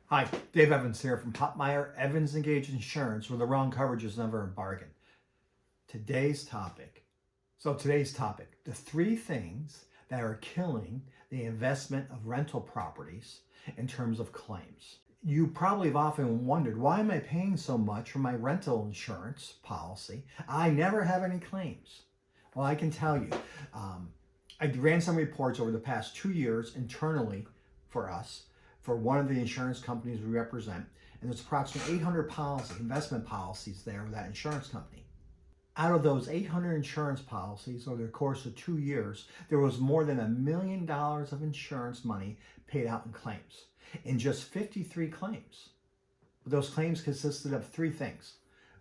Hi, Dave Evans here from Hopmeier, Evans and Gage Insurance, where the wrong coverage is never a bargain. Today's topic, the three things that are killing the investment of rental properties in terms of claims. You probably have often wondered, why am I paying so much for my rental insurance policy? I never have any claims. Well, I can tell you, I ran some reports over the past 2 years internally for us, for one of the insurance companies we represent, and there's approximately 800 investment policies there with that insurance company. Out of those 800 insurance policies over the course of 2 years, there was more than $1 million of insurance money paid out in claims, in just 53 claims. Those claims consisted of three things: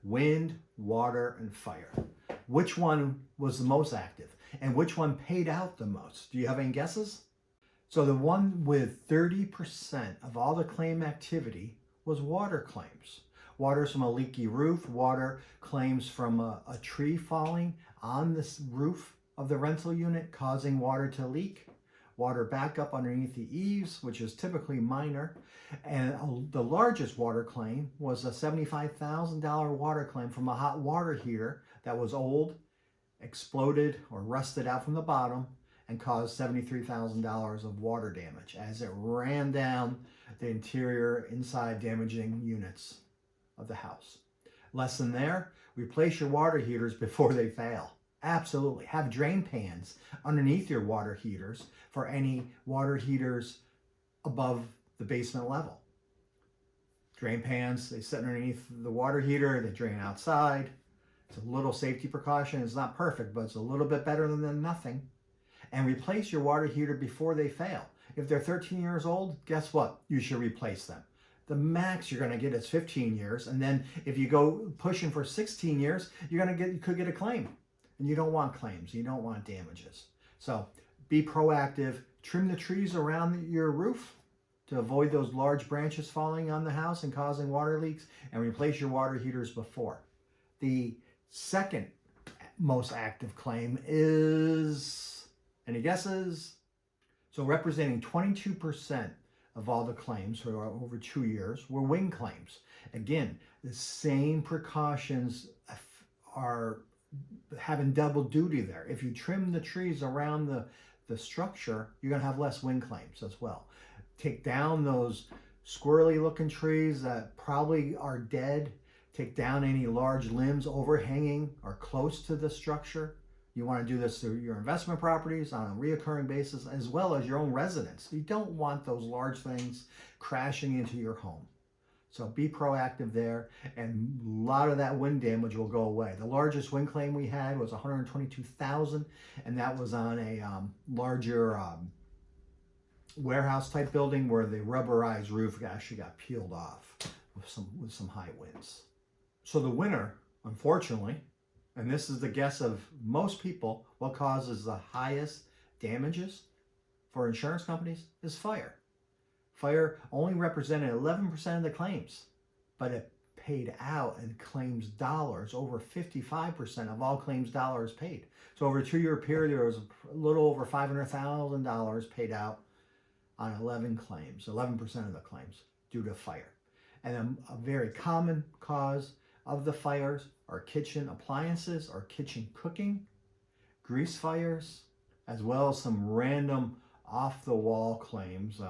wind, water, and fire. Which one was the most active, and which one paid out the most? Do you have any guesses? So the one with 30% of all the claim activity was water claims. Water from a leaky roof, water claims from a tree falling on this roof of the rental unit causing water to leak, water backup underneath the eaves, which is typically minor, and the largest water claim was a $75,000 water claim from a hot water heater that was old, exploded, or rusted out from the bottom, and caused $73,000 of water damage as it ran down the interior, inside, damaging units of the house. Lesson there: replace your water heaters before they fail. Absolutely. Have drain pans underneath your water heaters for any water heaters above the basement level. Drain pans, they sit underneath the water heater, they drain outside. It's a little safety precaution. It's not perfect, but it's a little bit better than nothing. And replace your water heater before they fail. If they're 13 years old, guess what? You should replace them. The max you're going to get is 15 years, and then if you go pushing for 16 years, you could get a claim. And you don't want claims. You don't want damages. So be proactive. Trim the trees around your roof to avoid those large branches falling on the house and causing water leaks, and replace your water heaters before. The second most active claim is, any guesses? So representing 22% of all the claims for over 2 years were wind claims. Again, the same precautions are having double duty there. If you trim the trees around the structure, you're going to have less wind claims as well. Take down those squirrely looking trees that probably are dead. Take down any large limbs overhanging or close to the structure. You want to do this through your investment properties on a reoccurring basis, as well as your own residence. You don't want those large things crashing into your home. So be proactive there, and a lot of that wind damage will go away. The largest wind claim we had was $122,000, and that was on a larger warehouse type building where the rubberized roof actually got peeled off with some high winds. So the winner, unfortunately, and this is the guess of most people, what causes the highest damages for insurance companies is fire. Fire only represented 11% of the claims, but it paid out in claims dollars over 55% of all claims dollars paid. So over a 2-year period, there was a little over $500,000 paid out on 11 claims, 11% of the claims due to fire. And a very common cause of the fires are kitchen appliances or kitchen cooking, grease fires, as well as some random off-the-wall claims,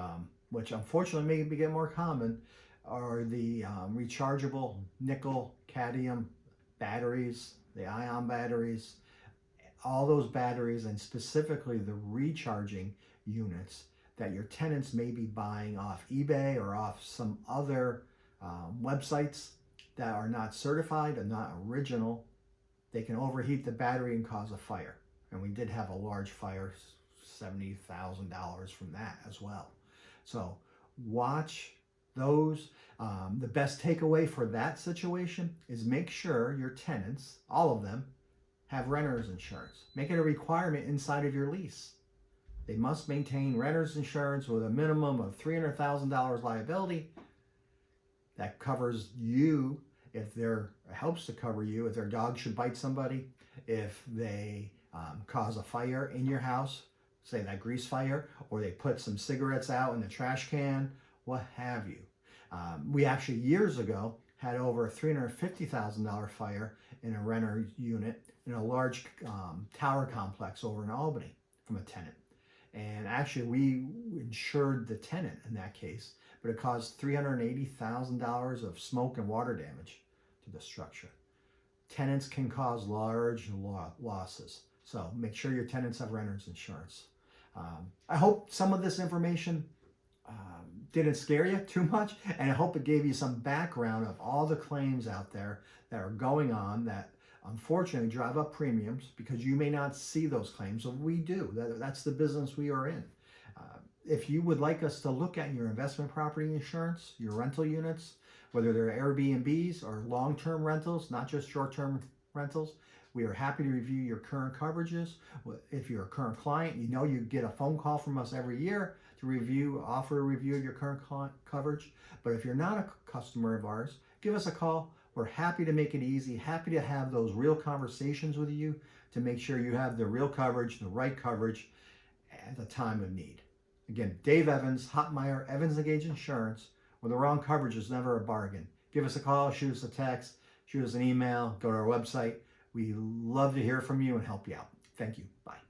which unfortunately may get more common, are the rechargeable nickel cadmium batteries, the ion batteries, all those batteries, and specifically the recharging units that your tenants may be buying off eBay or off some other websites that are not certified and not original. They can overheat the battery and cause a fire. And we did have a large fire, $70,000 from that as well. So watch those. The best takeaway for that situation is make sure your tenants, all of them, have renter's insurance. Make it a requirement inside of your lease. They must maintain renter's insurance with a minimum of $300,000 liability that covers you if helps to cover you if their dog should bite somebody, if they cause a fire in your house, say that grease fire, or they put some cigarettes out in the trash can, what have you. We actually years ago had over a $350,000 fire in a renter unit in a large tower complex over in Albany from a tenant. And actually, we insured the tenant in that case, but it caused $380,000 of smoke and water damage to the structure. Tenants can cause large losses, so make sure your tenants have renter's insurance. I hope some of this information didn't scare you too much, and I hope it gave you some background of all the claims out there that are going on that unfortunately drive up premiums because you may not see those claims. So we do. That's the business we are in. If you would like us to look at your investment property insurance, your rental units, whether they're Airbnbs or long-term rentals, not just short-term rentals, we are happy to review your current coverages. If you're a current client, you know you get a phone call from us every year to offer a review of your current coverage. But if you're not a customer of ours, give us a call. We're happy to make it easy, happy to have those real conversations with you to make sure you have the real coverage, the right coverage at the time of need. Again, Dave Evans, Hopmeier, Evans & Gage Insurance, where the wrong coverage is never a bargain. Give us a call, shoot us a text, shoot us an email, go to our website. We love to hear from you and help you out. Thank you. Bye.